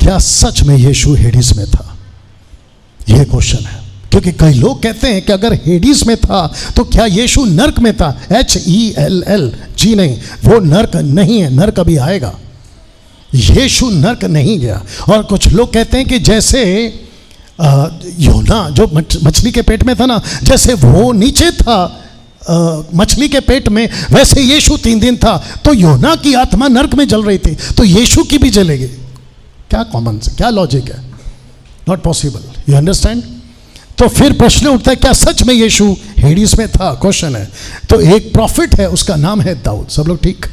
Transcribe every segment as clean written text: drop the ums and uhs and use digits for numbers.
क्या सच में यीशु हेडिस में था? यह क्वेश्चन है, क्योंकि कई लोग कहते हैं कि अगर हेडिस में था तो क्या यीशु नर्क में था? HELL, जी नहीं, वो नर्क नहीं है, नर्क अभी आएगा। यीशु नर्क नहीं गया। और कुछ लोग कहते हैं कि जैसे योना जो मछली के पेट में था ना, जैसे वो नीचे था मछली के पेट में, वैसे यीशु 3 दिन था, तो योना की आत्मा नर्क में जल रही थी, तो यीशु की भी जलेगी। क्या कॉमन से, क्या लॉजिक है? Not possible. You understand? तो फिर प्रश्न उठता है, क्या सच में यीशु हेडिस में था? क्वेश्चन है। तो एक प्रॉफिट है, उसका नाम है दाऊद। सब लोग ठीक?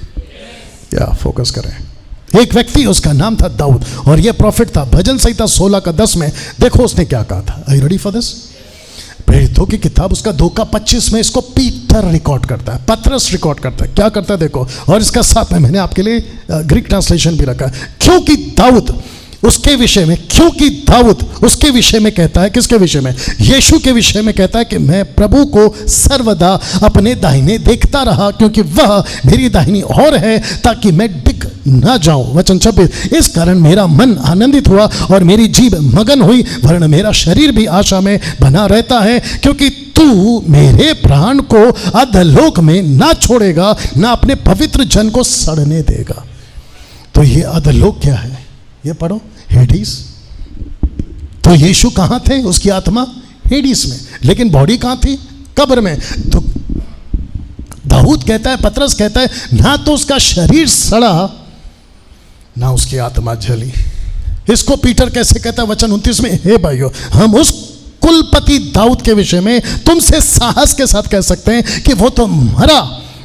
या फोकस करें। एक व्यक्ति, उसका नाम था दाऊद, और यह प्रॉफिट था। भजन संहिता 16:10 में देखो उसने क्या कहा था। Are you ready for this? प्रेरितों की किताब उसका 2:25 में इसको पीटर रिकॉर्ड करता है, पतरस रिकॉर्ड करता है। क्या करता है देखो, और इसका साथ में मैंने आपके लिए ग्रीक ट्रांसलेशन भी रखा है। क्योंकि दाऊद उसके विषय में, क्योंकि दाऊद उसके विषय में कहता है, किसके विषय में? यीशु के विषय में कहता है कि मैं प्रभु को सर्वदा अपने दाहिने देखता रहा, क्योंकि वह मेरी दाहिनी ओर है, ताकि मैं डिग ना जाऊं। वचन 26, इस कारण मेरा मन आनंदित हुआ और मेरी जीभ मगन हुई, वरन मेरा शरीर भी आशा में बना रहता है, क्योंकि तू मेरे प्राण को अधोलोक में ना छोड़ेगा, ना अपने पवित्र जन को सड़ने देगा। तो ये अधोलोक क्या है? ये पढ़ो, हेडिस। तो यीशु कहां थे? उसकी आत्मा हेडिस में, लेकिन बॉडी कहां थी? कब्र में। तो दाऊद कहता है, पतरस कहता है, ना तो उसका शरीर सड़ा, ना उसकी आत्मा जली। इसको पीटर कैसे कहता है? वचन 29 में, हे भाइयों, हम उस कुलपति दाऊद के विषय में तुमसे साहस के साथ कह सकते हैं कि वो तो मरा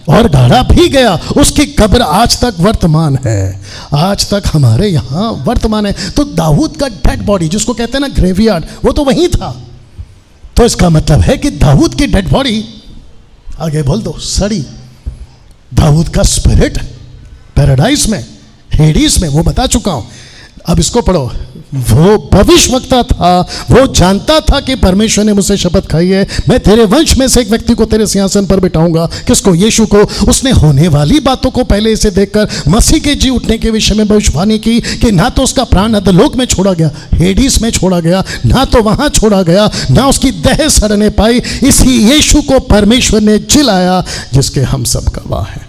और गाड़ा भी गया, उसकी कब्र आज तक वर्तमान है, आज तक हमारे यहाँ वर्तमान है। तो दाऊद का डेड बॉडी, जिसको कहते हैं ना ग्रेवयार्ड, वो तो वहीं था। तो इसका मतलब है कि दाऊद की डेड बॉडी, आगे बोल दो, सड़ी। दाऊद का स्पिरिट पैराडाइज में, हेडिस में, वो बता चुका हूं। अब इसको पढ़ो। वो भविष्यवक्ता था, वो जानता था कि परमेश्वर ने मुझसे शपथ खाई है, मैं तेरे वंश में से एक व्यक्ति को तेरे सिंहासन पर बिठाऊंगा। किसको? यीशु को। उसने होने वाली बातों को पहले इसे देखकर मसीह के जी उठने के विषय में भविष्यवाणी की कि ना तो उसका प्राण अधोलोक में छोड़ा गया, हेडिस में छोड़ा गया, ना तो वहां छोड़ा गया, ना उसकी देह सड़ने पाई। इसी यीशु को परमेश्वर ने जिलाया, जिसके हम सब गवाह हैं।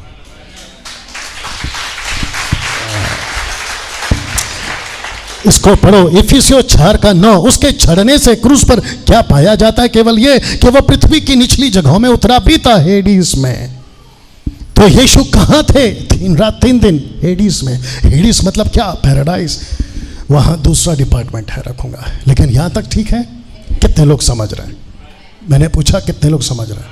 इसको पढ़ो, इफिसियों 4:9। उसके चढ़ने से क्रूस पर क्या पाया जाता है? केवल ये कि वह पृथ्वी की निचली जगहों में उतरा भी था, हेडिस में। तो यीशु कहां थे? 3 रात 3 दिन हेडिस में। हेडिस मतलब क्या? पैराडाइज। वहां दूसरा डिपार्टमेंट है, रखूंगा। लेकिन यहां तक ठीक है? कितने लोग समझ रहे हैं? मैंने पूछा कितने लोग समझ रहे हैं?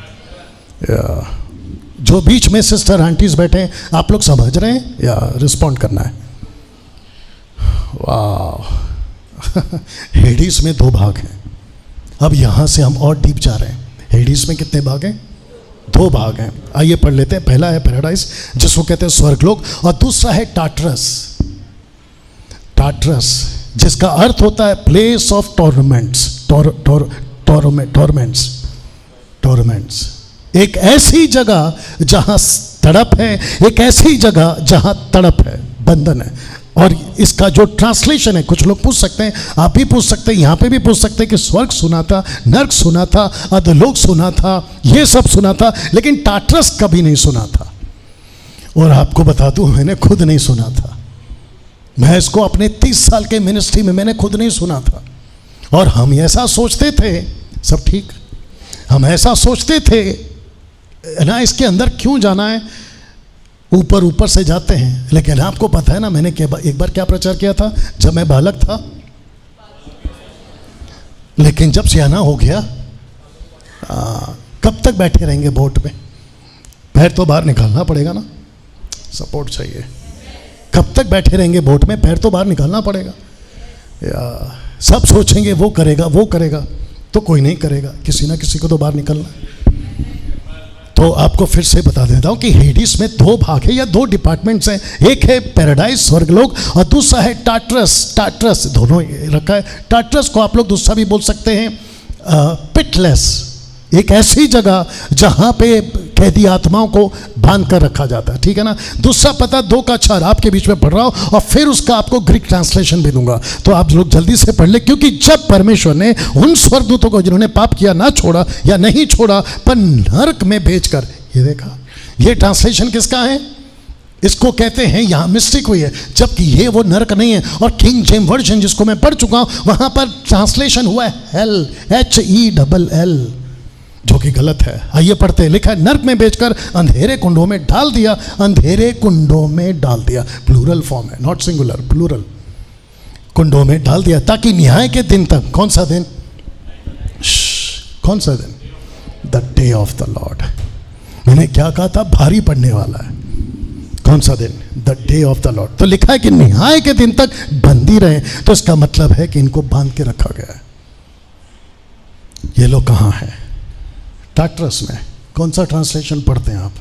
जो बीच में सिस्टर आंटीज बैठे हैं, आप लोग समझ रहे हैं या रिस्पॉन्ड करना है? वाह। हेडिस में 2 भाग हैं। अब यहां से हम और डीप जा रहे हैं। हेडिस में कितने भाग हैं? 2 भाग हैं। आइए पढ़ लेते हैं। पहला है पैराडाइज, जिसको कहते हैं स्वर्गलोक, और दूसरा है टार्टरस। टार्टरस जिसका अर्थ होता है प्लेस ऑफ टॉर्मेंट्स। टॉर्मेंट्स, एक ऐसी जगह जहां तड़प है, एक ऐसी जगह जहां तड़प है, बंधन है। और इसका जो ट्रांसलेशन है, कुछ लोग पूछ सकते हैं, आप भी पूछ सकते हैं, यहाँ पे भी पूछ सकते हैं कि स्वर्ग सुना था, नर्क सुना था, अधोलोक सुना था, ये सब सुना था, लेकिन टार्टरस कभी नहीं सुना था। और आपको बता दूं, मैंने खुद नहीं सुना था। मैं इसको अपने 30 साल के मिनिस्ट्री में मैंने खुद नहीं सुना था। और हम ऐसा सोचते थे, सब ठीक, हम ऐसा सोचते थे ना, इसके अंदर क्यों जाना है, ऊपर ऊपर से जाते हैं। लेकिन आपको पता है ना, मैंने एक बार क्या प्रचार किया था जब मैं बालक था, लेकिन जब सियाना हो गया, कब तक बैठे रहेंगे बोट पे? पैर तो बाहर निकालना पड़ेगा ना, सपोर्ट चाहिए। कब तक बैठे रहेंगे बोट में? पैर तो बाहर निकालना पड़ेगा। या सब सोचेंगे वो करेगा, वो करेगा, तो कोई नहीं करेगा, किसी ना किसी को तो बाहर निकलना। तो आपको फिर से बता देता हूं कि हेडिस में 2 भाग है या 2 डिपार्टमेंट्स हैं। एक है पैराडाइज, स्वर्गलोक, और दूसरा है टार्टरस, दोनों रखा है। टार्टरस को आप लोग दूसरा भी बोल सकते हैं पिटलेस, एक ऐसी जगह जहां पे कैदी आत्माओं को बांध कर रखा जाता है, ठीक है ना। दूसरा पता 2:4 आपके बीच में पढ़ रहा हूं और फिर उसका आपको ग्रीक ट्रांसलेशन भी दूंगा, तो आप लोग जल्दी से पढ़ ले। क्योंकि जब परमेश्वर ने उन स्वर्गदूतों को जिन्होंने पाप किया ना छोड़ा या नहीं छोड़ा पर नरक में भेजकर, ये देखा, ये ट्रांसलेशन किसका है? इसको कहते हैं, यहां मिस्टेक हुई है, जबकि ये वो नरक नहीं है। और किंग जेम्स वर्जन जिसको मैं पढ़ चुका हूं वहां पर ट्रांसलेशन हुआ है हेल, HELL, जो कि गलत है। आइए पढ़ते हैं। लिखा है नरक में भेजकर अंधेरे कुंडों में डाल दिया, अंधेरे कुंडों में डाल दिया, प्लूरल फॉर्म है, नॉट सिंगुलर, प्लूरल, कुंडों में डाल दिया, ताकि न्याय के दिन तक, कौन सा दिन? कौन सा दिन? The day of the Lord. मैंने क्या कहा था? भारी पड़ने वाला है। कौन सा दिन? The day of the Lord. तो लिखा है कि न्याय के दिन तक बंदी रहे, तो इसका मतलब है कि इनको बांध के रखा गया है। ये लोग कहाँ हैं? टार्टरस में। कौन सा ट्रांसलेशन पढ़ते हैं आप?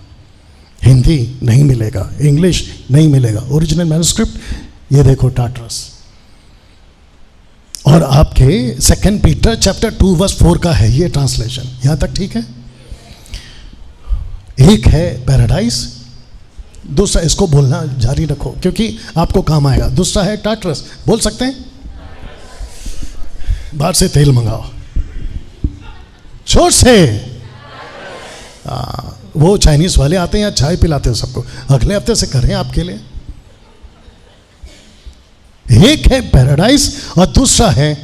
हिंदी नहीं मिलेगा, इंग्लिश नहीं मिलेगा, ओरिजिनल मैन्युस्क्रिप्ट ये देखो, टार्टरस। और आपके 2 पीटर चैप्टर 2:4 का है ये ट्रांसलेशन। यहां तक ठीक है? एक है पैराडाइज, दूसरा, इसको बोलना जारी रखो क्योंकि आपको काम आएगा। दूसरा है टार्टरस, बोल सकते हैं? बाहर से तेल मंगाओ जोर से। वो चाइनीज वाले आते हैं, चाय पिलाते हैं सबको, अगले हफ्ते से करें आपके लिए। एक है पैराडाइज और दूसरा है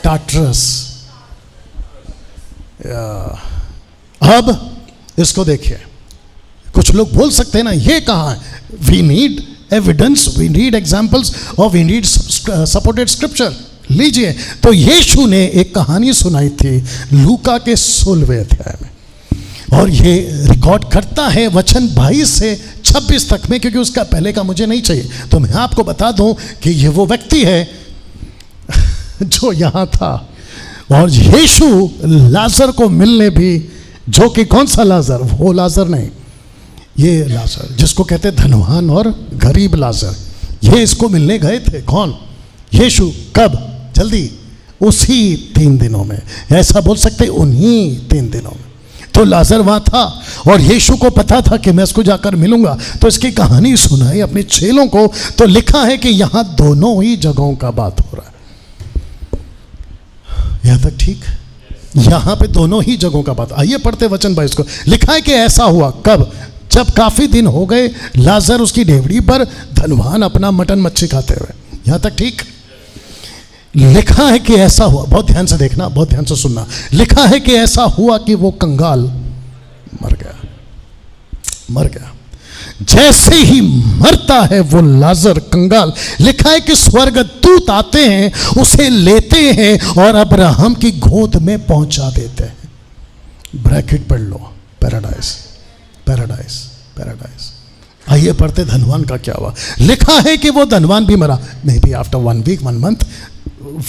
टार्टरस। अब इसको देखिए, कुछ लोग बोल सकते हैं ना, ये कहाँ है? We need evidence, we need examples और वी नीड सपोर्टेड स्क्रिप्चर। लीजिए, तो यीशु ने एक कहानी सुनाई थी लूका के 16वें अध्याय में, और ये रिकॉर्ड करता है वचन 22 से 26 तक में, क्योंकि उसका पहले का मुझे नहीं चाहिए। तो मैं आपको बता दूं कि ये वो व्यक्ति है जो यहां था, और यीशु लाजर को मिलने भी, जो कि कौन सा लाजर? वो लाजर नहीं, ये लाजर जिसको कहते धनवान और गरीब लाजर, ये इसको मिलने गए थे। कौन? यीशु। कब? जल्दी, उसी 3 दिनों में, ऐसा बोल सकते, उन्हीं 3 दिनों में। तो लाजर वहां था और यीशु को पता था कि मैं इसको जाकर मिलूंगा, तो इसकी कहानी सुनाई अपने चेलों को। तो लिखा है कि यहां दोनों ही जगहों का बात हो रहा है। यहां तक ठीक? यहां पे दोनों ही जगहों का बात। आइए पढ़ते वचन 22 को। लिखा है कि ऐसा हुआ कब? जब काफी दिन हो गए लाजर उसकी डेवड़ी पर, धनवान अपना मटन मच्छी खाते हुए। यहां तक ठीक? लिखा है कि ऐसा हुआ, बहुत ध्यान से देखना, बहुत ध्यान से सुनना। लिखा है कि ऐसा हुआ कि वो कंगाल मर गया। जैसे ही मरता है वो लाजर कंगाल, लिखा है कि स्वर्गदूत आते हैं, उसे लेते हैं और अब्राहम की गोद में पहुंचा देते हैं। ब्रैकेट पढ़ लो, पैराडाइज, पैराडाइज, पैराडाइज। आइए पढ़ते धनवान का क्या हुआ। लिखा है कि वो धनवान भी मरा, maybe after 1 week 1 month,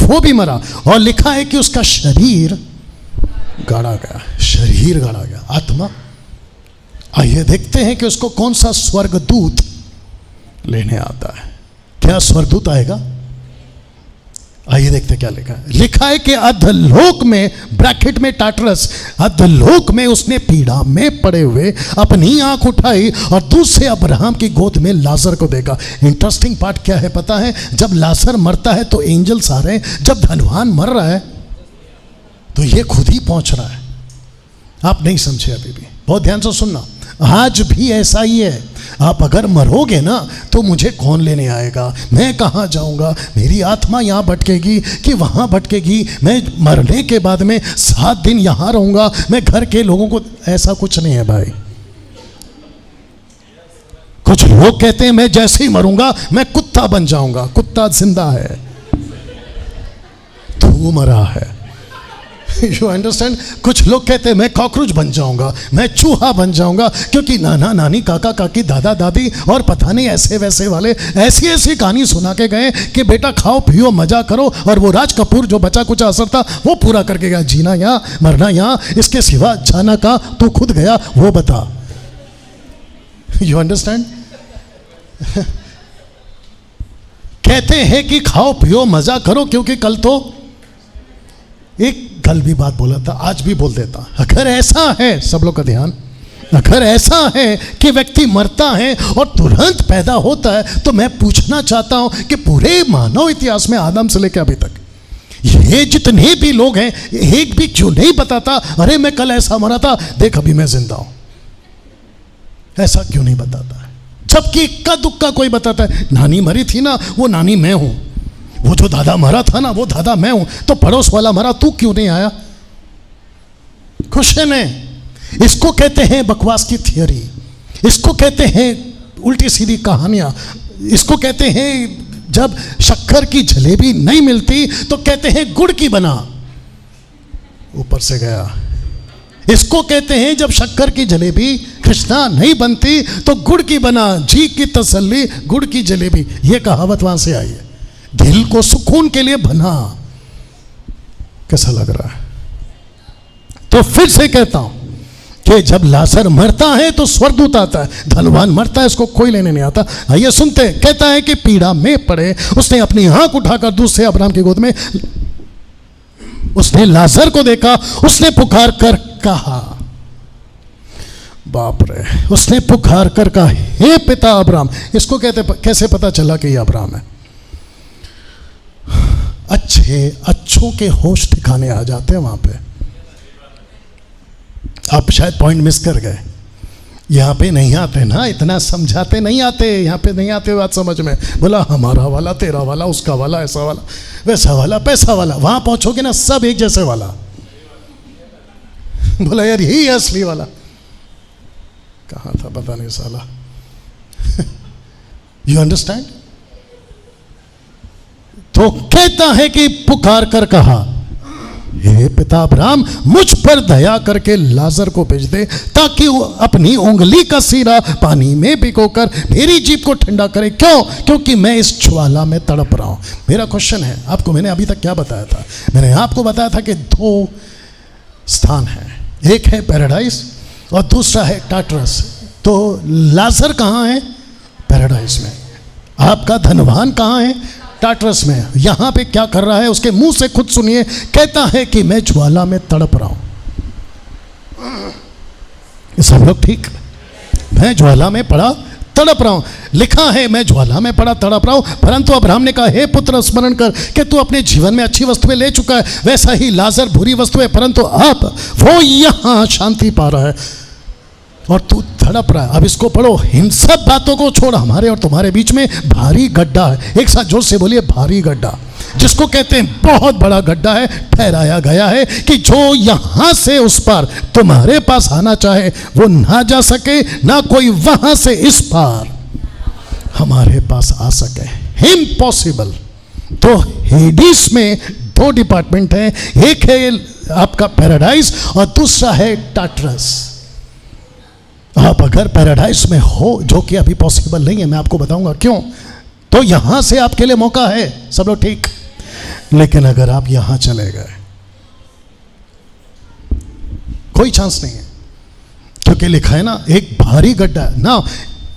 वो भी मरा। और लिखा है कि उसका शरीर गाड़ा गया, शरीर गाड़ा गया, आत्मा। आइए देखते हैं कि उसको कौन सा स्वर्गदूत लेने आता है। क्या स्वर्गदूत आएगा? आइए देखते क्या लिखा है। लिखा है कि अधलोक में, ब्रैकेट में टार्टरस, अधलोक में उसने पीड़ा में पड़े हुए अपनी आंख उठाई और दूसरे अब्राहम की गोद में लाजर को देखा। इंटरेस्टिंग पार्ट क्या है पता है? जब लाजर मरता है तो एंजल्स आ रहे हैं, जब धनवान मर रहा है तो ये खुद ही पहुंच रहा है। आप नहीं समझे अभी भी, बहुत ध्यान से सुनना। आज भी ऐसा ही है। आप अगर मरोगे ना तो मुझे कौन लेने आएगा? मैं कहाँ जाऊँगा? मेरी आत्मा यहाँ भटकेगी कि वहाँ भटकेगी? मैं मरने के बाद में 7 दिन यहाँ रहूँगा, मैं घर के लोगों को, ऐसा कुछ नहीं है भाई। कुछ लोग कहते हैं मैं जैसे ही मरूंगा मैं कुत्ता बन जाऊंगा। कुत्ता जिंदा है, तू मरा है। You understand? कुछ लोग कहते हैं मैं कॉकरोच बन जाऊंगा, मैं चूहा बन जाऊंगा, क्योंकि नाना नानी काका काकी दादा दादी और पता नहीं ऐसे वैसे वाले ऐसी ऐसी कहानी सुना के गए कि बेटा खाओ पियो मजा करो, और वो राज कपूर जो बचा कुछ असर था वो पूरा करके गया। जीना यहाँ, मरना यहाँ, इसके सिवा जाना का तू खुद गया वो बता। You understand? कहते हैं कि खाओ पियो मजा करो, क्योंकि कल तो एक कल भी बात बोला था, आज भी बोल देता। अगर ऐसा है, सब लोग का ध्यान, अगर ऐसा है कि व्यक्ति मरता है और तुरंत पैदा होता है, तो मैं पूछना चाहता हूं कि पूरे मानव इतिहास में आदम से लेकर अभी तक ये जितने भी लोग हैं, एक भी क्यों नहीं बताता अरे मैं कल ऐसा मरा था, देख अभी मैं जिंदा हूं? ऐसा क्यों नहीं बताता है? जबकि इक्का दुक्का कोई बताता है, नानी मरी थी ना, वो नानी मैं हूं, वो जो दादा मरा था ना, वो दादा मैं हूं, तो पड़ोस वाला मरा, तू क्यों नहीं आया? क्वेश्चन है। इसको कहते हैं बकवास की थियरी, इसको कहते हैं उल्टी सीधी कहानियां, इसको कहते हैं जब शक्कर की जलेबी नहीं मिलती तो कहते हैं गुड़ की बना, ऊपर से गया। इसको कहते हैं जब शक्कर की जलेबी कृष्णा नहीं बनती तो गुड़ की बना, जी की तसल्ली गुड़ की जलेबी, यह कहावत वहां से आई है। दिल को सुकून के लिए बना। कैसा लग रहा है? तो फिर से कहता हूं कि जब लाजर मरता है तो स्वर्गदूत आता है, धनवान मरता है इसको कोई लेने नहीं आता। आइए सुनते हैं। कहता है कि पीड़ा में पड़े उसने अपनी आंख उठाकर दूसरे अब्राहम की गोद में, उसने लाजर को देखा, उसने पुकार कर कहा, बाप रे, उसने पुकार कर कहा, हे पिता अब्राहम। इसको कहते, कैसे पता चला कि यह अब्राहम है? अच्छों के होश ठिकाने आ जाते हैं वहां पे। आप शायद पॉइंट मिस कर गए, यहाँ पे नहीं आते ना, इतना समझाते नहीं आते, यहाँ पे नहीं आते बात समझ में। बोला हमारा वाला, तेरा वाला, उसका वाला, ऐसा वाला, वैसा वाला, पैसा वाला, वहां पहुंचोगे ना सब एक जैसे वाला। बोला यार यही है असली वाला, कहाँ था पता नहीं साला। You understand? तो कहता है कि पुकार कर कहा, हे पिता अब्राहम, मुझ पर दया करके लाजर को भेज दे ताकि वो अपनी उंगली का सिरा पानी में भिगोकर मेरी जीभ को ठंडा करे। क्यों? क्योंकि मैं इस ज्वाला में तड़प रहा हूं। मेरा क्वेश्चन है आपको, मैंने अभी तक क्या बताया था? मैंने आपको बताया था कि दो स्थान है, एक है पैराडाइज और दूसरा है टाटरस। तो लाजर कहाँ है? पैराडाइज में। आपका धनवान कहाँ है? टाटरस में। यहां पे क्या कर रहा है उसके मुंह से खुद सुनिए। कहता है कि मैं ज्वाला में तड़प रहा हूं। सब लोग ठीक? मैं ज्वाला में पड़ा तड़प रहा हूं। लिखा है मैं ज्वाला में पड़ा तड़प रहा हूं। परंतु अब्राहम ने कहा, हे पुत्र, स्मरण कर कि तू अपने जीवन में अच्छी वस्तुएं ले चुका है, वैसा ही लाजर बुरी वस्तुएं, परंतु अब वो यहां शांति पा रहा है और तू तड़प रहा है। अब इसको पढ़ो। इन सब बातों को छोड़, हमारे और तुम्हारे बीच में भारी गड्ढा है। एक साथ जोर से बोलिए, भारी गड्ढा, जिसको कहते हैं बहुत बड़ा गड्ढा है। ठहराया गया है कि जो यहां से उस पार तुम्हारे पास आना चाहे वो ना जा सके, ना कोई वहां से इस पार हमारे पास आ सके। इम्पॉसिबल। तो हेडिस में दो डिपार्टमेंट हैं, एक है आपका पैराडाइज और दूसरा है टाटरस। आप अगर पैराडाइज में हो, जो कि अभी पॉसिबल नहीं है, मैं आपको बताऊंगा क्यों, तो यहां से आपके लिए मौका है। सब लोग ठीक? लेकिन अगर आप यहां चले गए, कोई चांस नहीं है, क्योंकि लिखा है ना एक भारी गड्ढा है ना।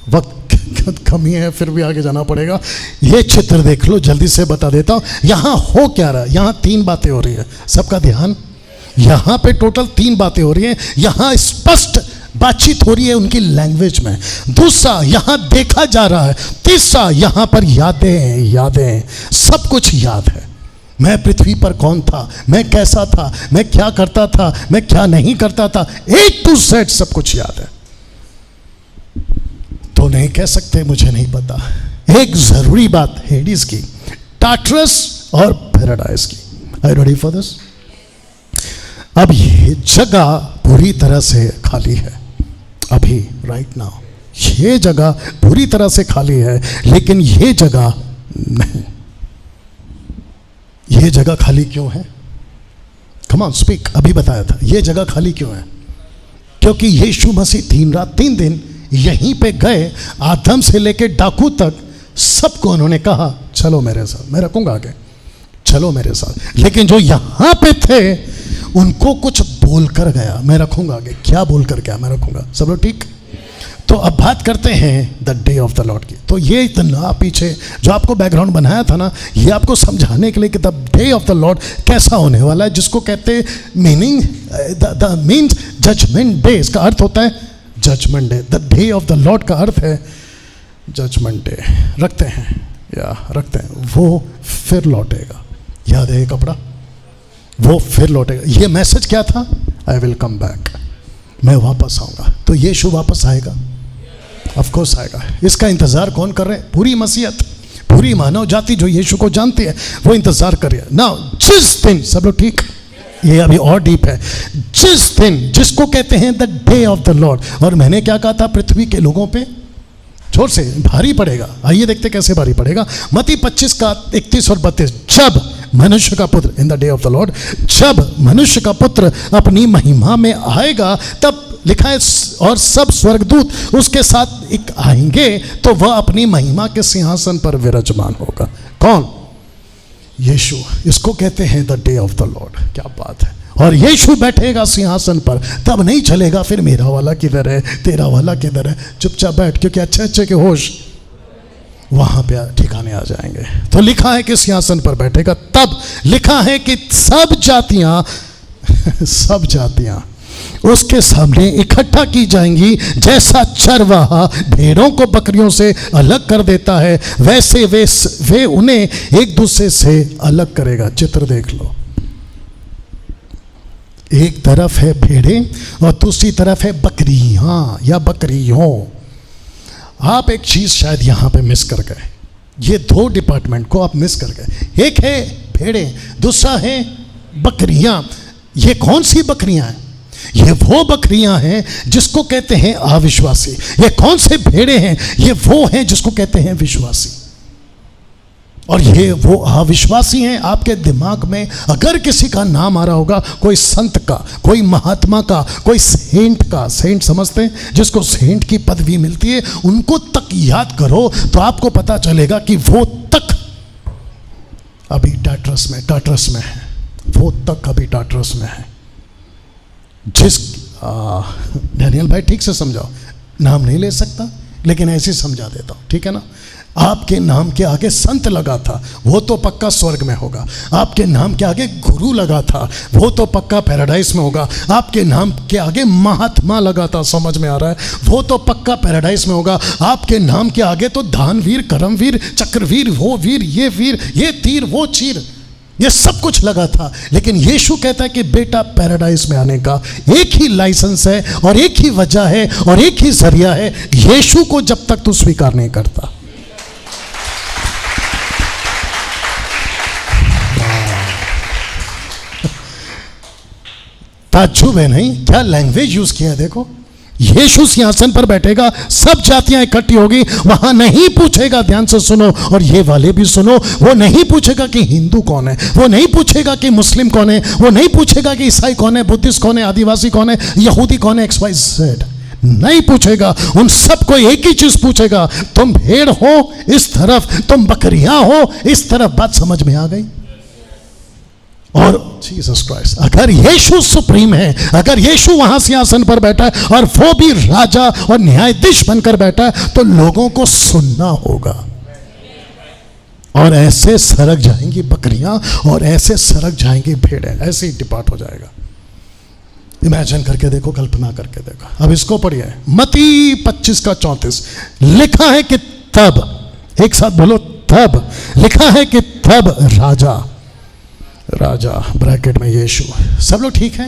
वक्त कमी है, फिर भी आगे जाना पड़ेगा। ये चित्र देख लो, जल्दी से बता देता हूं यहां हो क्या रहा है। यहां तीन बातें हो रही है, सबका ध्यान। यहां पे टोटल तीन बातें हो रही हैं। यहां स्पष्ट बातचीत हो रही है उनकी लैंग्वेज में। दूसरा, यहां देखा जा रहा है। तीसरा, यहां पर यादें, सब कुछ याद है। मैं पृथ्वी पर कौन था, मैं कैसा था, मैं क्या करता था, मैं क्या नहीं करता था, A to Z सब कुछ याद है। तो नहीं कह सकते मुझे नहीं पता। एक जरूरी बात हेडिस की, टाटरस और पैराडाइज की। Are you ready for this? अब ये जगह पूरी तरह से खाली है अभी, राइट नाउ ये जगह पूरी तरह से खाली है, लेकिन ये जगह नहीं। ये जगह खाली क्यों है? Come on speak. अभी बताया था ये जगह खाली क्यों है। क्योंकि यीशु मसीह 3 रात 3 दिन यहीं पे गए, आदम से लेके डाकू तक सबको उन्होंने कहा चलो मेरे साथ, मैं रखूंगा आगे, चलो मेरे साथ। लेकिन जो यहां पे थे उनको कुछ बोल कर गया, मैं रखूंगा आगे। क्या बोल कर गया? मैं रखूंगा। सब लोग ठीक? तो अब बात करते हैं the day of the Lord की। तो ये इतना पीछे जो आपको बैकग्राउंड बनाया था ना, ये आपको समझाने के लिए कि the day of the Lord कैसा होने वाला है, जिसको कहते हैं meaning the means judgement day. इसका अर्थ होता है judgement day. The day of the Lord का अर्थ है जजमेंट डे। रखते हैं या रखते हैं, वो फिर लौटेगा। याद है ये कपड़ा, वो फिर लौटेगा। ये मैसेज क्या था? आई विल कम बैक, मैं वापस आऊँगा। तो यीशु वापस आएगा, ऑफ कोर्स आएगा। इसका इंतज़ार कौन कर रहे हैं? पूरी मसीहत, पूरी मानव जाति जो यीशु को जानती है वो इंतज़ार कर रही है ना। जिस दिन, सब लोग ठीक, ये अभी और डीप है। जिस दिन, जिसको कहते हैं the day of the Lord. और मैंने क्या कहा था? पृथ्वी के लोगों पे जोर से भारी पड़ेगा। आइए देखते कैसे भारी पड़ेगा। मत्ती 25 का 31 और 32। जब मनुष्य का पुत्र, in the day of the Lord, जब मनुष्य का पुत्र अपनी महिमा में आएगा, तब लिखा है और सब स्वर्गदूत उसके साथ एक आएंगे, तो वह अपनी महिमा के सिंहासन पर विराजमान होगा। कौन? यीशु। इसको कहते हैं the day of the Lord. क्या बात है। और यीशु बैठेगा सिंहासन पर, तब नहीं चलेगा फिर मेरा वाला किधर है, तेरा वाला किधर है। चुपचाप बैठ, क्योंकि अच्छे अच्छे के होश वहां पे ठिकाने आ जाएंगे। तो लिखा है कि सिंहासन पर बैठेगा। तब लिखा है कि सब जातियां सब जातियां उसके सामने इकट्ठा की जाएंगी। जैसा चरवाहा भेड़ों को बकरियों से अलग कर देता है, वैसे वे उन्हें एक दूसरे से अलग करेगा। चित्र देख लो, एक तरफ है भेड़ें और दूसरी तरफ है बकरियां या बकरियों। आप एक चीज शायद यहां पे मिस कर गए, ये दो डिपार्टमेंट को आप मिस कर गए। एक है भेड़ें, दूसरा है बकरियां। ये कौन सी बकरियां हैं? ये वो बकरियां हैं जिसको कहते हैं अविश्वासी। ये कौन से भेड़े हैं? ये वो हैं जिसको कहते हैं विश्वासी। और ये वो अविश्वासी हैं। आपके दिमाग में अगर किसी का नाम आ रहा होगा, कोई संत का, कोई महात्मा का, कोई सेंट का, सेंट समझते हैं जिसको सेंट की पदवी मिलती है, उनको तक याद करो तो आपको पता चलेगा कि वो तक अभी टाट्रस में है। वो तक अभी टाट्रस में है। जिस डैनियल भाई ठीक से समझाओ, नाम नहीं ले सकता लेकिन ऐसे समझा देता हूं, ठीक है ना। आपके नाम के आगे संत लगा था, वो तो पक्का स्वर्ग में होगा। आपके नाम के आगे गुरु लगा था, वो तो पक्का पैराडाइज में होगा। आपके नाम के आगे महात्मा लगा था, समझ में आ रहा है, वो तो पक्का पैराडाइज में होगा। आपके नाम के आगे तो दानवीर, करमवीर, चक्रवीर, वो वीर, ये तीर, वो चीर, ये सब कुछ लगा था। लेकिन यीशु कहता है कि बेटा, पैराडाइज में आने का एक ही लाइसेंस है और एक ही वजह है और एक ही जरिया है। यीशु को जब तक तू स्वीकार नहीं करता, ताज्जुब है नहीं? क्या लैंग्वेज यूज किया है देखो। यीशु सिंहासन पर बैठेगा, सब जातियां इकट्ठी होगी। वहां नहीं पूछेगा, ध्यान से सुनो और ये वाले भी सुनो, वो नहीं पूछेगा कि हिंदू कौन है, वो नहीं पूछेगा कि मुस्लिम कौन है, वो नहीं पूछेगा कि ईसाई कौन है, बुद्धिस्ट कौन है, आदिवासी कौन है, यहूदी कौन है, XYZ नहीं पूछेगा। उन सबको एक ही चीज पूछेगा, तुम भेड़ हो इस तरफ, तुम बकरियां हो इस तरफ। बात समझ में आ गई? और जीसस क्राइस्ट, अगर यीशु सुप्रीम है, अगर यीशु वहां सिंहासन पर बैठा है और वो भी राजा और न्यायाधीश बनकर बैठा है, तो लोगों को सुनना होगा। और ऐसे सरक जाएंगी बकरियां और ऐसे सरक जाएंगी भेड़ें, ऐसे ही डिपार्ट हो जाएगा। इमेजिन करके देखो, कल्पना करके देखो। अब इसको पढ़िए, मत्ती 25 का 34 लिखा है कि तब, एक साथ बोलो तब, लिखा है कि तब राजा ब्रैकेट में यीशु। सब लोग ठीक है?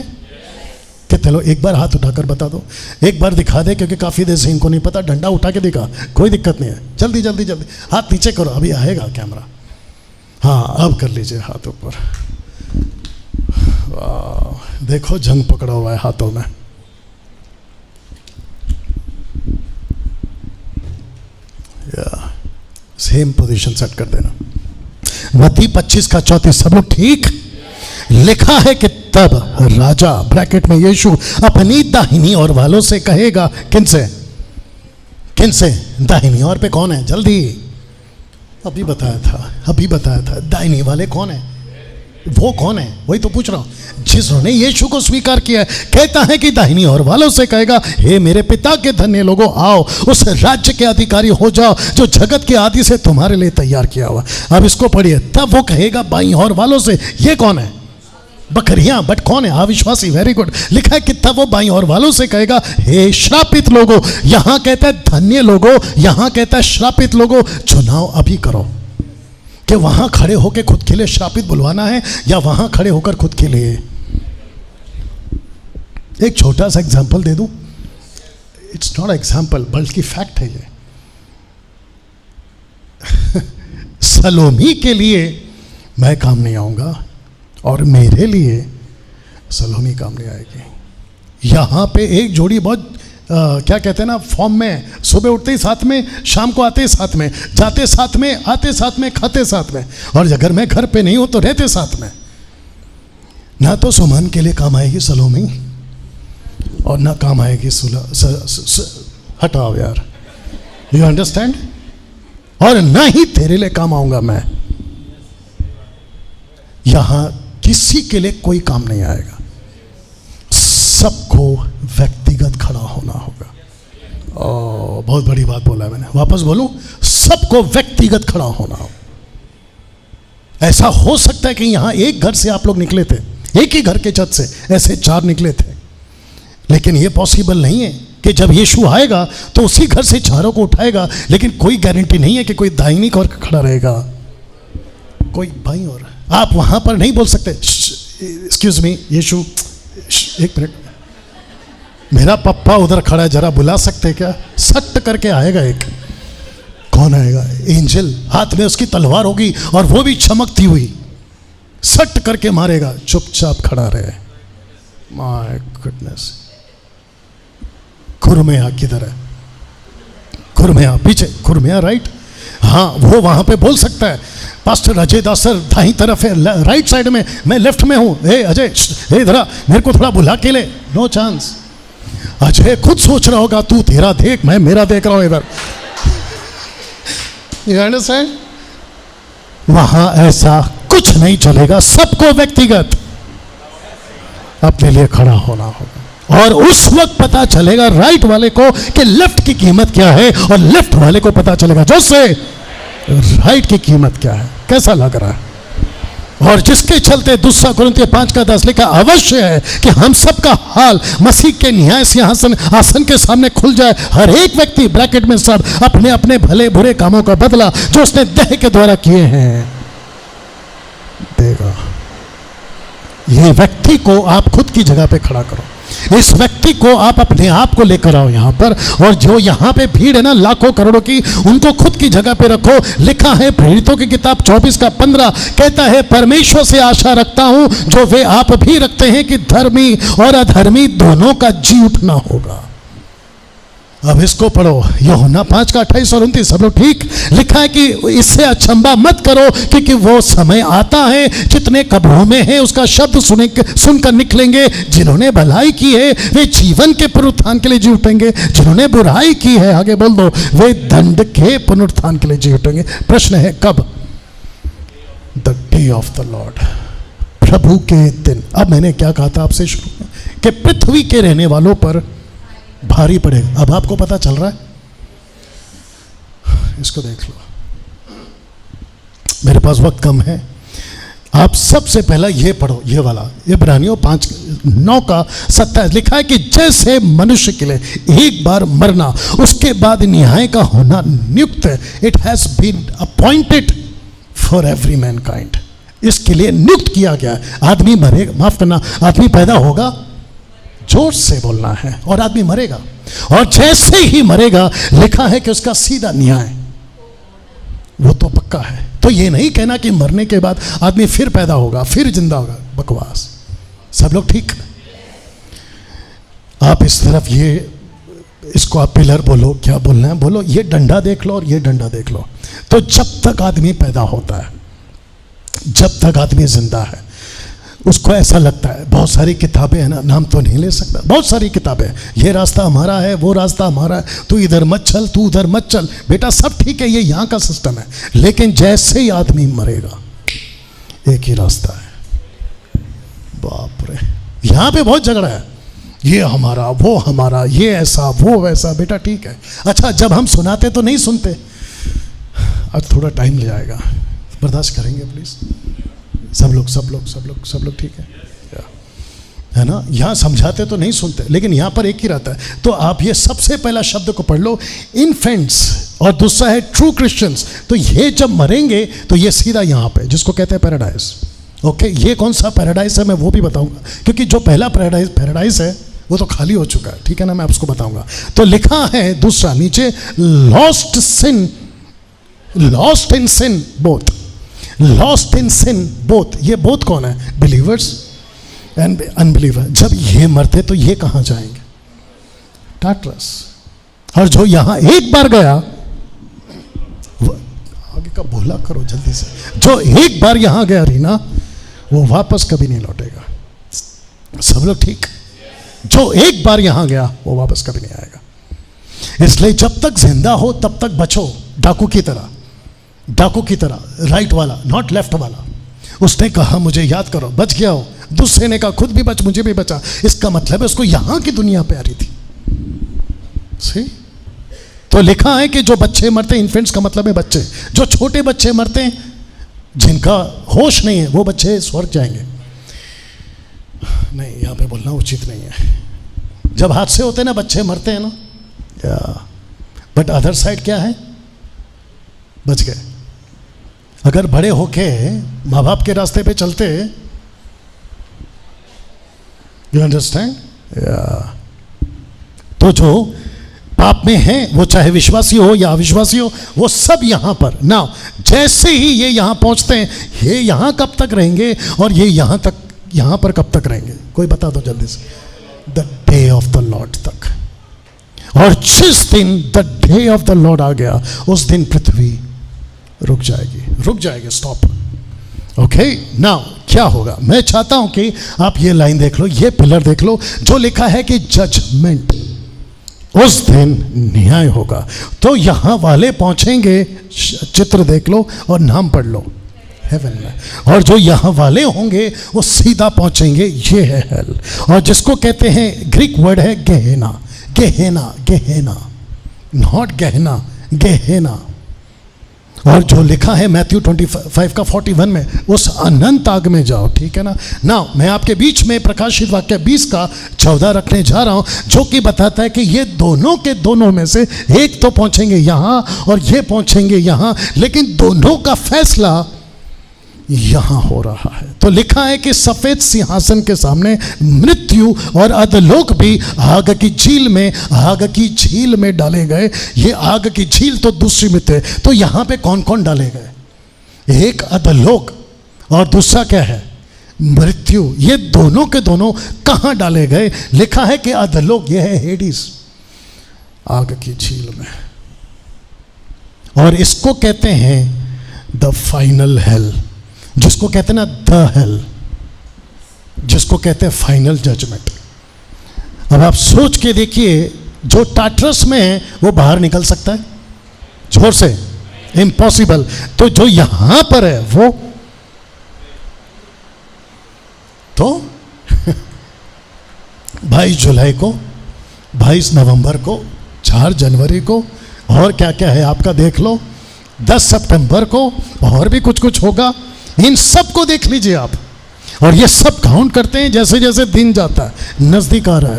कितने लोग एक बार हाथ उठाकर बता दो, एक बार दिखा दे, क्योंकि काफी देर से इनको नहीं पता। डंडा उठा के दिखा, कोई दिक्कत नहीं है। जल्दी जल्दी जल्दी हाथ नीचे करो, अभी आएगा कैमरा। हाँ, अब कर लीजिए हाथ ऊपर। वाह, देखो जंग पकड़ा हुआ है हाथों में। या सेम पोजीशन सेट कर देना। मत्ती 25 का 34, सब लोग ठीक? लिखा है कि तब राजा ब्रैकेट में यीशु अपनी दाहिनी ओर वालों से कहेगा, किनसे? दाहिनी ओर पे कौन है? जल्दी, अभी बताया था। दाहिनी वाले कौन है? वो कौन है? वही तो पूछ रहा हूं। जिन्होंने यीशु को स्वीकार किया है, कहता है कि दाहिनी ओर वालों से कहेगा, हे मेरे पिता के धन्य लोगों, आओ उस राज्य के अधिकारी हो जाओ जो जगत के आदि से तुम्हारे लिए तैयार किया हुआ। अब इसको पढ़िए। तब वो कहेगा बाईं ओर वालों से, ये कौन है? बकरियां। बट कौन है? अविश्वासी। Very good. लिखा है कि तब वो बाईं ओर वालों से कहेगा, हे श्रापित लोगों। यहां कहता है धन्य लोगों, यहां कहता है श्रापित लोगों। चुनाव अभी करो कि वहां खड़े होकर खुद के लिए श्रापित बुलवाना है या वहां खड़े होकर खुद के लिए। एक छोटा सा एग्जांपल दे दूं। इट्स नॉट एग्जांपल बल्कि फैक्ट है ये। सलोमी के लिए मैं काम नहीं आऊंगा और मेरे लिए सलोमी काम नहीं आएगी। यहां पे एक जोड़ी बहुत क्या कहते हैं ना, फॉर्म में, सुबह उठते ही साथ में, शाम को आते ही साथ में, जाते साथ में, आते साथ में, खाते साथ में, और अगर मैं घर पे नहीं हूं तो रहते साथ में। ना तो सुमन के लिए काम आएगी सलोमी और ना काम आएगी हटाओ यार, यू अंडरस्टैंड, और ना ही तेरे लिए काम आऊंगा मैं। यहां किसी के लिए कोई काम नहीं आएगा, सबको व्यक्तिगत खड़ा होना होगा। बहुत बड़ी बात बोला है मैंने, वापस बोलूं, सबको व्यक्तिगत खड़ा होना हो। ऐसा हो सकता है कि यहां एक घर से आप लोग निकले थे, एक ही घर के छत से ऐसे 4 निकले थे, लेकिन यह पॉसिबल नहीं है कि जब यीशु आएगा तो उसी घर से 4 को उठाएगा। लेकिन कोई गारंटी नहीं है कि कोई दाहिनी ओर खड़ा रहेगा, कोई बाईं ओर। आप वहां पर नहीं बोल सकते, एक्सक्यूज मी यीशु, एक मिनट, मेरा पप्पा उधर खड़ा है, जरा बुला सकते क्या? सट करके आएगा एक। कौन आएगा? एंजल, हाथ में उसकी तलवार होगी और वो भी चमकती हुई, सट करके मारेगा। चुपचाप खड़ा रहे। My goodness. खुरमेया किधर है? खुरमेया पीछे, खुरमेया राइट। हाँ, वो वहां पे बोल सकता है, पास्टर अजय दास सर दाई तरफ है, राइट साइड में, मैं लेफ्ट में हूं। हे अजय, हे इधर मेरे को थोड़ा बुला के ले। No chance. अजय खुद सोच रहा होगा, तू तेरा देख, मैं मेरा देख रहा हूं इधर। You understand? वहां ऐसा कुछ नहीं चलेगा, सबको व्यक्तिगत अपने लिए खड़ा होना होगा। और उस वक्त पता चलेगा राइट वाले को कि लेफ्ट की कीमत क्या है, और लेफ्ट वाले को पता चलेगा जो से राइट की कीमत क्या है। कैसा लग रहा है? और जिसके चलते 2 कुरिन्थियों 5:10 लिखा, अवश्य है कि हम सबका हाल मसीह के न्याय सिंहासन आसन के सामने खुल जाए। हर एक व्यक्ति, ब्रैकेट में सब, अपने अपने भले बुरे कामों का बदला जो उसने देह के द्वारा किए हैं देगा। ये व्यक्ति को आप खुद की जगह पे खड़ा करो, इस व्यक्ति को आप अपने आप को लेकर आओ यहां पर, और जो यहां पे भीड़ है ना लाखों करोड़ों की, उनको खुद की जगह पे रखो। लिखा है प्रेरितों की किताब 24:15, कहता है, परमेश्वर से आशा रखता हूं जो वे आप भी रखते हैं कि धर्मी और अधर्मी दोनों का जी उठना होगा। अब इसको पढ़ो, यूहन्ना 5:28 और 29, सब लोग ठीक? लिखा है कि इससे अचंभा मत करो क्योंकि वो समय आता है, जितने कब्रों में है उसका शब्द सुनकर निकलेंगे। जिन्होंने भलाई की है वे जीवन के पुनरुत्थान के लिए जी उठेंगे, जिन्होंने बुराई की है, आगे बोल दो, वे दंड के पुनरुत्थान के लिए जी उठेंगे। प्रश्न है कब? The day of the Lord, प्रभु के दिन। अब मैंने क्या कहा था आपसे शुरू कि पृथ्वी के रहने वालों पर भारी पड़ेगा। अब आपको पता चल रहा है? इसको देख लो, मेरे पास वक्त कम है। आप सबसे पहला ये पढ़ो, ये वाला इब्रानियों 5:9-27 लिखा है कि जैसे मनुष्य के लिए एक बार मरना, उसके बाद न्याय का होना नियुक्त, it has been appointed for every mankind. इसके लिए नियुक्त किया गया है। आदमी मरेगा, माफ करना, आदमी पैदा होगा, जोर से बोलना है, और आदमी मरेगा, और जैसे ही मरेगा लिखा है कि उसका सीधा न्याय, वो तो पक्का है। तो ये नहीं कहना कि मरने के बाद आदमी फिर पैदा होगा, फिर जिंदा होगा, बकवास। सब लोग ठीक? आप इस तरफ ये, इसको आप पिलर बोलो, क्या बोलना है बोलो, ये डंडा देख लो और ये डंडा देख लो। तो जब तक आदमी पैदा होता है, जब तक आदमी जिंदा है, उसको ऐसा लगता है, बहुत सारी किताबें हैं ना, नाम तो नहीं ले सकता, बहुत सारी किताबें, ये रास्ता हमारा है, वो रास्ता हमारा है, तू इधर मत चल, तू उधर मत चल। बेटा सब ठीक है, ये यहाँ का सिस्टम है, लेकिन जैसे ही आदमी मरेगा एक ही रास्ता है, यहाँ पे बहुत झगड़ा है, ये हमारा, वो हमारा, ये ऐसा, वो वैसा। बेटा ठीक है, अच्छा जब हम सुनाते तो नहीं सुनते। अब थोड़ा टाइम ले जाएगा, बर्दाश्त करेंगे प्लीज। सब लोग ठीक है ना। यहाँ समझाते तो नहीं सुनते, लेकिन यहाँ पर एक ही रहता है। तो आप ये सबसे पहला शब्द को पढ़ लो, इन्फेंट्स, और दूसरा है ट्रू क्रिश्चियंस। तो ये जब मरेंगे तो ये सीधा यहाँ पे, जिसको कहते हैं पैराडाइज। ओके, ये कौन सा पैराडाइज है मैं वो भी बताऊंगा, क्योंकि जो पहला पैराडाइज है वो तो खाली हो चुका है, ठीक है ना, मैं आपको बताऊंगा। तो लिखा है दूसरा नीचे, lost in sin both, lost in sin both. ये बोथ कौन है? Believers and unbeliever. जब ये मरते तो ये कहाँ जाएंगे? टाटरस। और जो यहां एक बार गया, आगे का बोला करो जल्दी से, जो एक बार यहां गया रीना, वो वापस कभी नहीं लौटेगा। सब लोग ठीक? जो एक बार यहां गया वो वापस कभी नहीं आएगा। इसलिए जब तक जिंदा हो तब तक बचो, डाकू की तरह, राइट वाला, नॉट लेफ्ट वाला। उसने कहा मुझे याद करो, बच गया हो। दूसरे ने कहा खुद भी बच, मुझे भी बचा। इसका मतलब है उसको यहां की दुनिया प्यारी थी। सही? तो लिखा है कि जो बच्चे मरते, इन्फेंट्स का मतलब है बच्चे, जो छोटे बच्चे मरते हैं, जिनका होश नहीं है, वो बच्चे स्वर्ग जाएंगे। नहीं, यहां पे बोलना उचित नहीं है। जब हादसे होते हैं ना, बच्चे मरते हैं ना, बट अदर साइड क्या है? बच गए। अगर बड़े होके माँ बाप के रास्ते पे चलते, यू अंडरस्टैंड? तो जो पाप में है, वो चाहे विश्वासी हो या अविश्वासी हो, वो सब यहां पर ना, जैसे ही ये यहां पहुंचते हैं, ये यहां कब तक रहेंगे और ये यहां पर कब तक रहेंगे? कोई बता दो जल्दी से। The day of the Lord तक। और जिस दिन the day of the Lord आ गया, उस दिन पृथ्वी रुक जाएगी, स्टॉप। ओके, नाउ क्या होगा? मैं चाहता हूं कि आप ये लाइन देख लो, ये पिलर देख लो, जो लिखा है कि जजमेंट, उस दिन न्याय होगा। तो यहां वाले पहुंचेंगे, चित्र देख लो और नाम पढ़ लो, हेवन में। और जो यहां वाले होंगे वो सीधा पहुंचेंगे, ये है हेल। और जिसको कहते हैं, ग्रीक वर्ड है गेहेना, नॉट गहना, गेहेना। और जो लिखा है मैथ्यू 25 का 41 में, उस अनंत आग में जाओ, ठीक है ना। नाउ मैं आपके बीच में प्रकाशित वाक्य 20 का 14 रखने जा रहा हूं, जो कि बताता है कि ये दोनों के दोनों में से एक तो पहुंचेंगे यहां और ये पहुंचेंगे यहां, लेकिन दोनों का फैसला यहां हो रहा है। तो लिखा है कि सफेद सिंहासन के सामने मृत्यु और अधलोक भी आग की झील में डाले गए। ये आग की झील तो दूसरी मृत्यु है। तो यहां पे कौन कौन डाले गए? एक अधलोक और दूसरा क्या है? मृत्यु। ये दोनों के दोनों कहां डाले गए? लिखा है कि अधलोक, ये है हेडिस, आग की झील में। और इसको कहते हैं द फाइनल हेल, जिसको कहते हैं ना द हेल, जिसको कहते हैं फाइनल जजमेंट। अब आप सोच के देखिए, जो टाटरस में है वो बाहर निकल सकता है? जोर से, इम्पॉसिबल। तो जो यहां पर है वो तो 22 जुलाई को, 22 नवंबर को, 4 जनवरी को, और क्या क्या है आपका देख लो, 10 सितंबर को, और भी कुछ होगा। इन सब को देख लीजिए आप। और ये सब काउंट करते हैं जैसे जैसे दिन जाता है, नजदीक आ रहा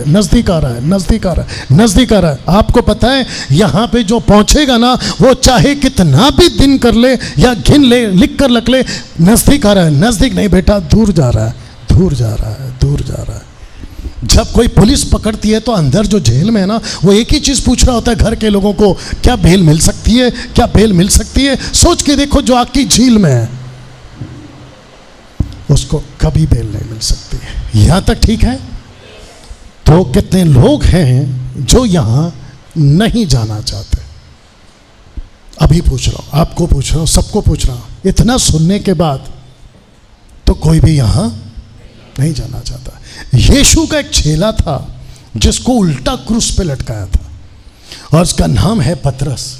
है। आपको पता है यहां पे जो पहुंचेगा ना, वो चाहे कितना भी दिन कर ले या गिन ले, लिख कर रख ले, नजदीक आ रहा है। नजदीक नहीं बेटा, दूर जा रहा है। जब कोई पुलिस पकड़ती है तो अंदर जो जेल में है ना, वो एक ही चीज पूछ रहा होता है घर के लोगों को, क्या बेल मिल सकती है? सोच के देखो, जो आग की झील में है उसको कभी बेल नहीं मिल सकती है। यहां तक ठीक है? तो कितने लोग हैं जो यहां नहीं जाना चाहते? अभी पूछ रहा हूं, आपको पूछ रहा हूं, सबको पूछ रहा हूं। इतना सुनने के बाद तो कोई भी यहां नहीं जाना चाहता। यीशु का एक चेला था जिसको उल्टा क्रूस पे लटकाया था, और उसका नाम है पतरस।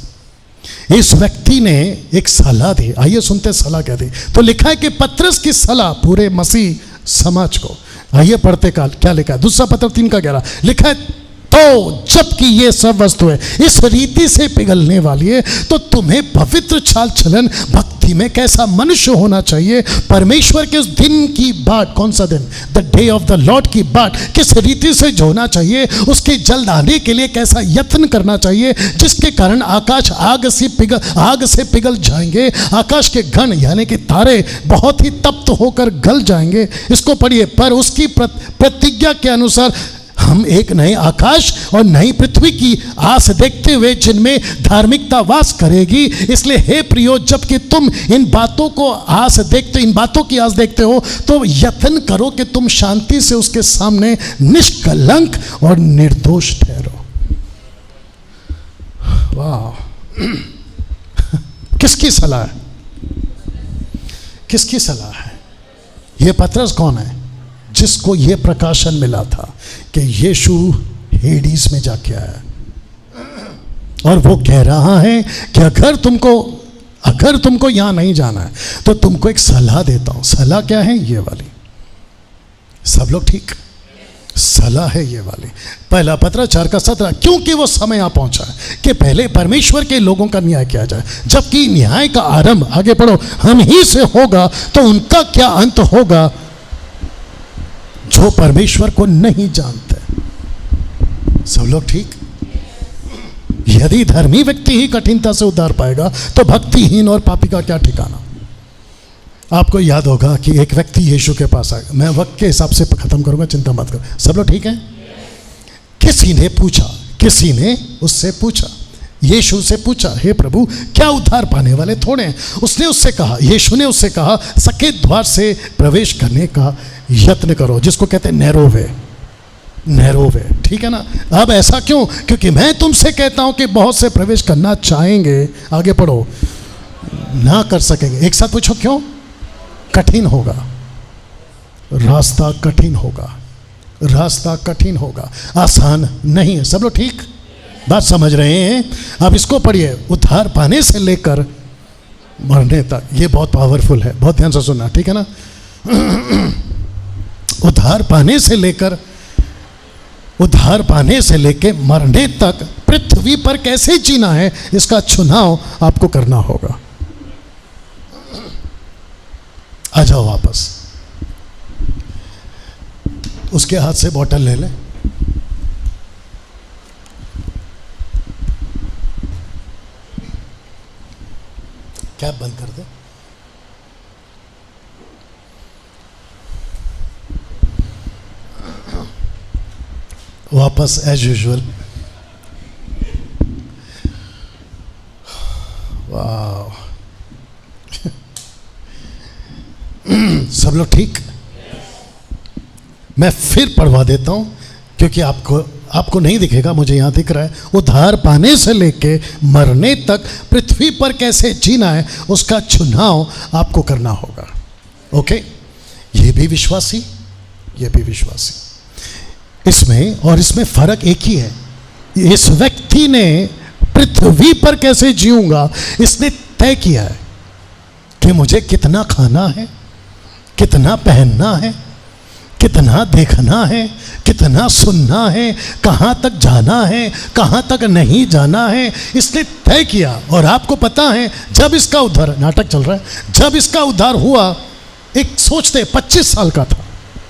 इस व्यक्ति ने एक सलाह दी, आइए सुनते सलाह क्या दी। तो लिखा है कि पतरस की सलाह पूरे मसीह समाज को, आइए पढ़ते का क्या लिखा है। दूसरा पत्र 3:11 लिखा है, तो जबकि ये सब वस्तुएं इस रीति से पिघलने वाली है, तो तुम्हें पवित्र चाल चलन भक्ति में कैसा मनुष्य होना चाहिए, परमेश्वर के उस दिन की बाट, कौन सा दिन, the day of the Lord की बाट किस रीति से जोना चाहिए, उसके जल्द आने के लिए कैसा यत्न करना चाहिए, जिसके कारण आकाश आग से पिघल जाएंगे, आकाश के गण यानी कि तारे बहुत ही तप्त होकर गल जाएंगे। इसको पढ़िए, पर उसकी प्रतिज्ञा के अनुसार हम एक नए आकाश और नई पृथ्वी की आस देखते हुए जिनमें धार्मिकता वास करेगी। इसलिए हे प्रियो, जबकि तुम इन बातों की आस देखते हो, तो यत्न करो कि तुम शांति से उसके सामने निष्कलंक और निर्दोष ठहरो। वाह, किसकी सलाह है? किसकी सलाह है? ये पतरस कौन है? जिसको ये प्रकाशन मिला था कि यीशु हेडीस में जाके आया, और वो कह रहा है कि अगर तुमको यहां नहीं जाना है तो तुमको एक सलाह देता हूं। सलाह क्या है? ये वाली। सब लोग ठीक? सलाह है ये वाली। पहला पत्र 4:17, क्योंकि वो समय आ पहुंचा है कि पहले परमेश्वर के लोगों का न्याय किया जाए, जबकि न्याय का आरंभ, आगे पढ़ो, हम ही से होगा, तो उनका क्या अंत होगा जो परमेश्वर को नहीं जानते। सब लोग ठीक? यदि धर्मी व्यक्ति ही कठिनता से उद्धार पाएगा, तो भक्तिहीन और पापी का क्या ठिकाना। आपको याद होगा कि एक व्यक्ति यीशु के पास आया। मैं वक्त के हिसाब से खत्म करूंगा, चिंता मत करो। सब लोग ठीक है? किसी ने उससे पूछा, यीशु से पूछा, हे प्रभु, क्या उद्धार पाने वाले थोड़े हैं? यीशु ने उससे कहा, सकेत द्वार से प्रवेश करने का यत्न करो, जिसको कहते हैं नैरो वे। ठीक है ना? अब ऐसा क्यों? क्योंकि मैं तुमसे कहता हूं कि बहुत से प्रवेश करना चाहेंगे, आगे पढ़ो, ना कर सकेंगे। एक साथ पूछो, क्यों? कठिन होगा, रास्ता कठिन होगा, आसान नहीं है। सब लोग ठीक बात समझ रहे हैं? अब इसको पढ़िए, उद्धार पाने से लेकर मरने तक। ये बहुत पावरफुल है, बहुत ध्यान से सुनना, ठीक है ना? उद्धार पाने से लेकर मरने तक पृथ्वी पर कैसे जीना है, इसका चुनाव आपको करना होगा। आ जाओ वापस, उसके हाथ से बोतल ले ले। कैप बंद कर दे। वापस एज यूजुअल। वाह, सब लोग ठीक? मैं फिर पढ़वा देता हूं, क्योंकि आपको नहीं दिखेगा, मुझे यहां दिख रहा है। उद्धार पाने से लेके मरने तक पृथ्वी पर कैसे जीना है, उसका चुनाव आपको करना होगा। ओके? ये भी विश्वासी। इसमें फर्क एक ही है। इस व्यक्ति ने पृथ्वी पर कैसे जीऊंगा, इसने तय किया है कि मुझे कितना खाना है, कितना पहनना है, कितना देखना है, कितना सुनना है, कहाँ तक जाना है, कहाँ तक नहीं जाना है, इसने तय किया। और आपको पता है, जब इसका उद्धार, नाटक चल रहा है, जब इसका उद्धार हुआ, एक सोचते 25 साल का था,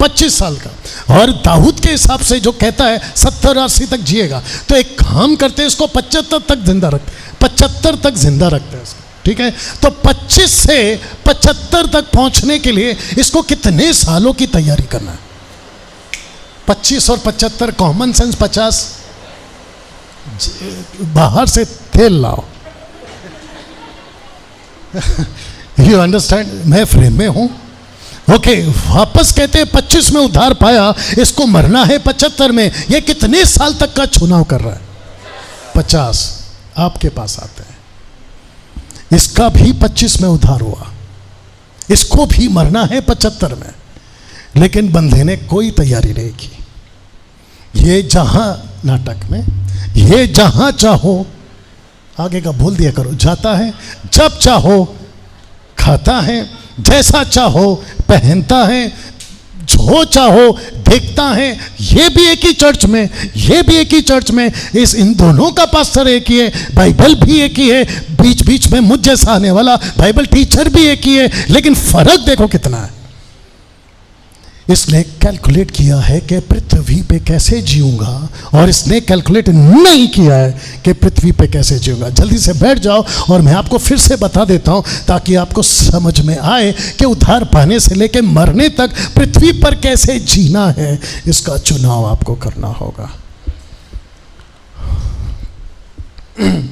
25 साल का, और दाऊद के हिसाब से जो कहता है 70-80 तक जिएगा, तो एक काम करते हैं, इसको 75 तक जिंदा रखते हैं इसको। ठीक है? तो 25 से 75 तक पहुंचने के लिए इसको कितने सालों की तैयारी करना है? 25 और 75, कॉमन सेंस 50, बाहर से तेल लाओ। You understand? मैं फ्रेम में हूं। ओके, वापस कहते हैं 25 में उद्धार पाया, इसको मरना है 75 में। ये कितने साल तक का चुनाव कर रहा है? 50। आपके पास आते हैं, इसका भी 25 में उद्धार हुआ, इसको भी मरना है 75 में, लेकिन बंधे ने कोई तैयारी नहीं की। ये जहां नाटक में, ये जहां चाहो, आगे का भूल दिया करो, जाता है, जब चाहो खाता है, जैसा चाहो पहनता है, जो चाहो देखता है, ये भी एक ही चर्च में, ये भी एक ही चर्च में, इन दोनों का पास्टर एक ही है, बाइबल भी एक ही है, बीच बीच में मुझ जैसा आने वाला बाइबल टीचर भी एक ही है, लेकिन फर्क देखो कितना है। इसने कैलकुलेट किया है कि पृथ्वी पे कैसे जीऊंगा, और इसने कैलकुलेट नहीं किया है कि पृथ्वी पे कैसे जीऊंगा। जल्दी से बैठ जाओ और मैं आपको फिर से बता देता हूं ताकि आपको समझ में आए कि उद्धार पाने से लेकर मरने तक पृथ्वी पर कैसे जीना है, इसका चुनाव आपको करना होगा।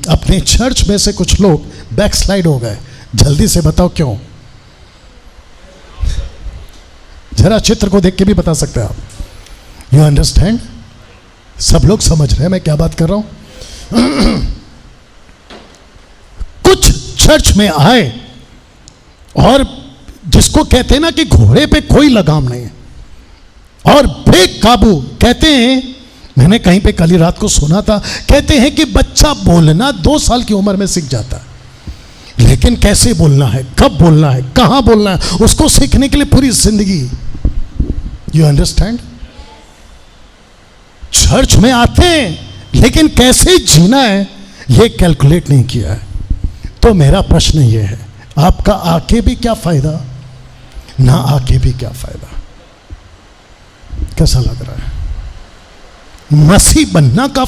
अपने चर्च में से कुछ लोग बैकस्लाइड हो गए, जल्दी से बताओ क्यों। जरा चित्र को देख के भी बता सकते हैं आप। You understand? सब लोग समझ रहे हैं मैं क्या बात कर रहा हूं। कुछ चर्च में आए और जिसको कहते हैं ना कि घोड़े पे कोई लगाम नहीं है और बेकाबू, कहते हैं, मैंने कहीं पे कल ही रात को सुना था, कहते हैं कि बच्चा बोलना 2 साल की उम्र में सीख जाता है, लेकिन कैसे बोलना है, कब बोलना है, कहां बोलना है, उसको सीखने के लिए पूरी जिंदगी। You understand? चर्च में आते हैं लेकिन कैसे जीना है ये कैलकुलेट नहीं किया है। तो मेरा प्रश्न ये है, आपका आके भी क्या फायदा, ना आके भी क्या फायदा। कैसा लग रहा है? मसीह बनना का